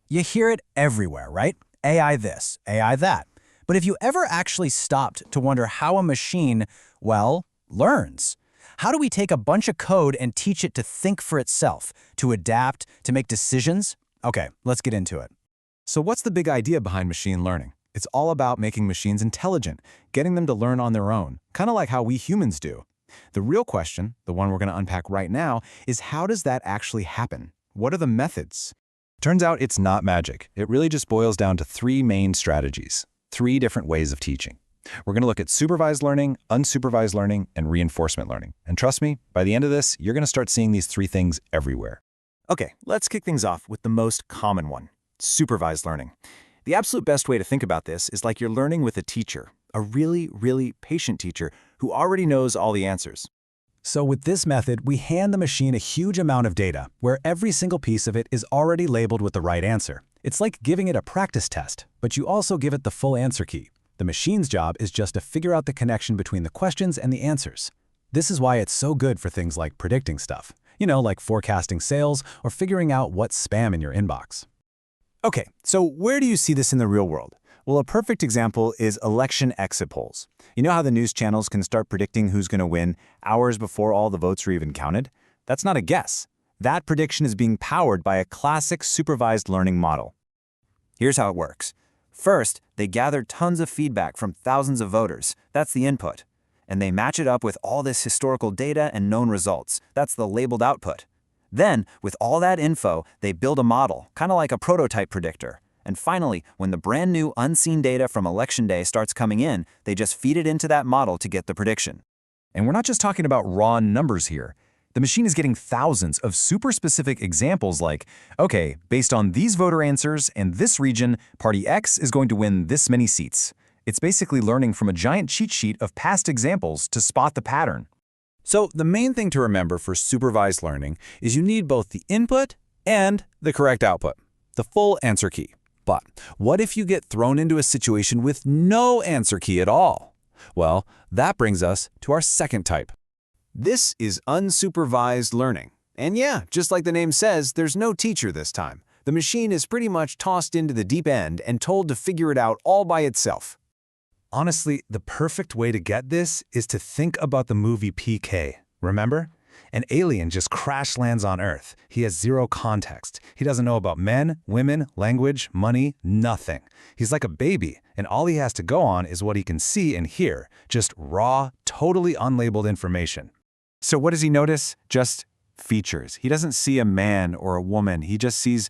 You hear it everywhere, right? AI this, AI that. But have you ever actually stopped to wonder how a machine, well, learns? How do we take a bunch of code and teach it to think for itself, to adapt, to make decisions? Okay, let's get into it. So what's the big idea behind machine learning? It's all about making machines intelligent, getting them to learn on their own, kind of like how we humans do. The real question, the one we're going to unpack right now, is how does that actually happen? What are the methods? Turns out it's not magic. It really just boils down to three main strategies, three different ways of teaching. We're going to look at supervised learning, unsupervised learning, and reinforcement learning. And trust me, by the end of this, you're going to start seeing these three things everywhere. Okay, let's kick things off with the most common one, supervised learning. The absolute best way to think about this is like you're learning with a teacher, a really, really patient teacher who already knows all the answers. So with this method, we hand the machine a huge amount of data, where every single piece of it is already labeled with the right answer. It's like giving it a practice test, but you also give it the full answer key. The machine's job is just to figure out the connection between the questions and the answers. This is why it's so good for things like predicting stuff. Like forecasting sales or figuring out what's spam in your inbox. Okay, so where do you see this in the real world? Well, a perfect example is election exit polls. You know how the news channels can start predicting who's going to win hours before all the votes are even counted? That's not a guess. That prediction is being powered by a classic supervised learning model. Here's how it works. First, they gather tons of feedback from thousands of voters. That's the input. And they match it up with all this historical data and known results. That's the labeled output. Then, with all that info, they build a model, kind of like a prototype predictor. And finally, when the brand new unseen data from election day starts coming in, they just feed it into that model to get the prediction. And we're not just talking about raw numbers here. The machine is getting thousands of super specific examples like, okay, based on these voter answers and this region, Party X is going to win this many seats. It's basically learning from a giant cheat sheet of past examples to spot the pattern. So the main thing to remember for supervised learning is you need both the input and the correct output, the full answer key. But what if you get thrown into a situation with no answer key at all? Well, that brings us to our second type. This is unsupervised learning. And yeah, just like the name says, there's no teacher this time. The machine is pretty much tossed into the deep end and told to figure it out all by itself. Honestly, the perfect way to get this is to think about the movie PK. Remember? An alien just crash lands on Earth. He has zero context. He doesn't know about men, women, language, money, nothing. He's like a baby, and all he has to go on is what he can see and hear, just raw, totally unlabeled information. So what does he notice? Just features. He doesn't see a man or a woman. He just sees,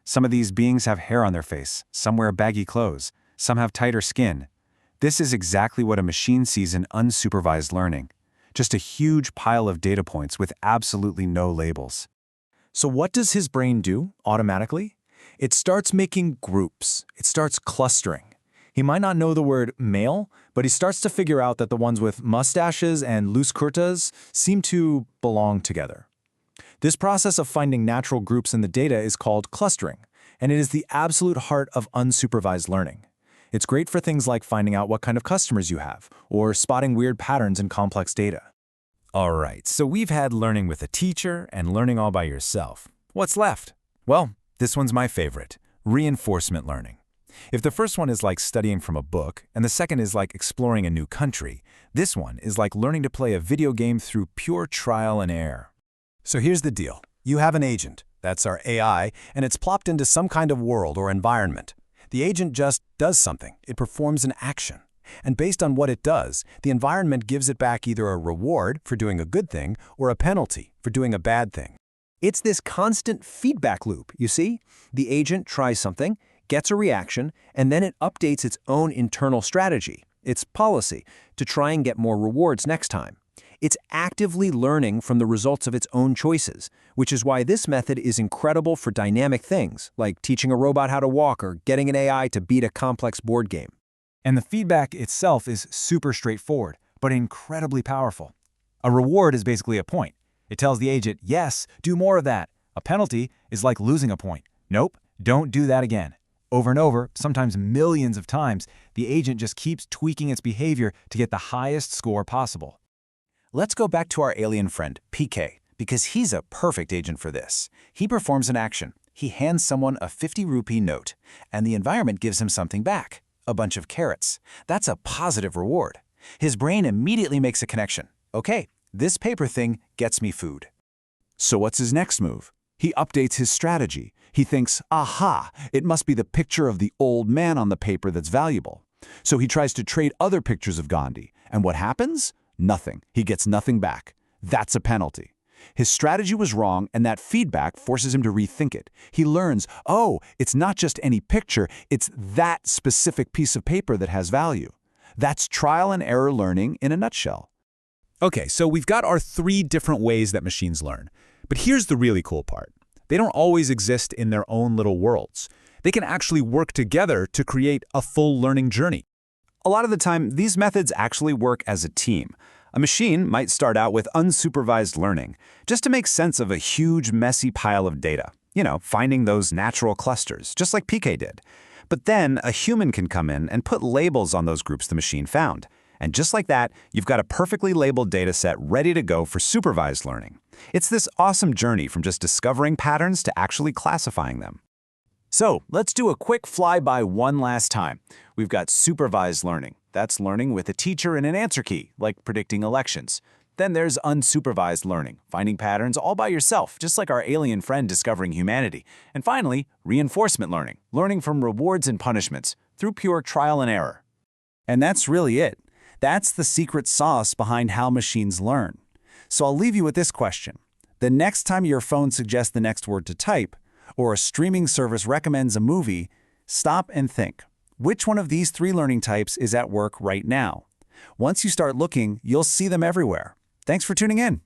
some of these beings have hair on their face, some wear baggy clothes, some have tighter skin. This is exactly what a machine sees in unsupervised learning. Just a huge pile of data points with absolutely no labels. So what does his brain do automatically? It starts making groups. It starts clustering. He might not know the word male, but he starts to figure out that the ones with mustaches and loose kurtas seem to belong together. This process of finding natural groups in the data is called clustering, and it is the absolute heart of unsupervised learning. It's great for things like finding out what kind of customers you have, or spotting weird patterns in complex data. All right, so we've had learning with a teacher and learning all by yourself. What's left? Well, this one's my favorite, reinforcement learning. If the first one is like studying from a book, and the second is like exploring a new country, this one is like learning to play a video game through pure trial and error. So here's the deal. You have an agent, that's our AI, and it's plopped into some kind of world or environment. The agent just does something. It performs an action. And based on what it does, the environment gives it back either a reward for doing a good thing or a penalty for doing a bad thing. It's this constant feedback loop, you see? The agent tries something, gets a reaction, and then it updates its own internal strategy, its policy, to try and get more rewards next time. It's actively learning from the results of its own choices, which is why this method is incredible for dynamic things, like teaching a robot how to walk or getting an AI to beat a complex board game. And the feedback itself is super straightforward, but incredibly powerful. A reward is basically a point. It tells the agent, yes, do more of that. A penalty is like losing a point. Nope, don't do that again. Over and over, sometimes millions of times, the agent just keeps tweaking its behavior to get the highest score possible. Let's go back to our alien friend, PK, because he's a perfect agent for this. He performs an action, He hands someone a 50-rupee note, and the environment gives him something back, a bunch of carrots. That's a positive reward. His brain immediately makes a connection. Okay, this paper thing gets me food. So what's his next move? He updates his strategy. He thinks, aha, it must be the picture of the old man on the paper that's valuable. So he tries to trade other pictures of Gandhi. And what happens? Nothing. He gets nothing back. That's a penalty. His strategy was wrong, and that feedback forces him to rethink it. He learns, oh, it's not just any picture, it's that specific piece of paper that has value. That's trial and error learning in a nutshell. Okay, so we've got our 3 different ways that machines learn. But here's the really cool part. They don't always exist in their own little worlds. They can actually work together to create a full learning journey. A lot of the time, these methods actually work as a team. A machine might start out with unsupervised learning, just to make sense of a huge, messy pile of data. You know, finding those natural clusters, just like PK did. But then a human can come in and put labels on those groups the machine found. And just like that, you've got a perfectly labeled data set ready to go for supervised learning. It's this awesome journey from just discovering patterns to actually classifying them. So let's do a quick flyby one last time. We've got supervised learning. That's learning with a teacher and an answer key, like predicting elections. Then there's unsupervised learning, finding patterns all by yourself, just like our alien friend discovering humanity. And finally, reinforcement learning, learning from rewards and punishments through pure trial and error. And that's really it. That's the secret sauce behind how machines learn. So I'll leave you with this question. The next time your phone suggests the next word to type, or a streaming service recommends a movie, stop and think. Which one of these 3 learning types is at work right now? Once you start looking, you'll see them everywhere. Thanks for tuning in.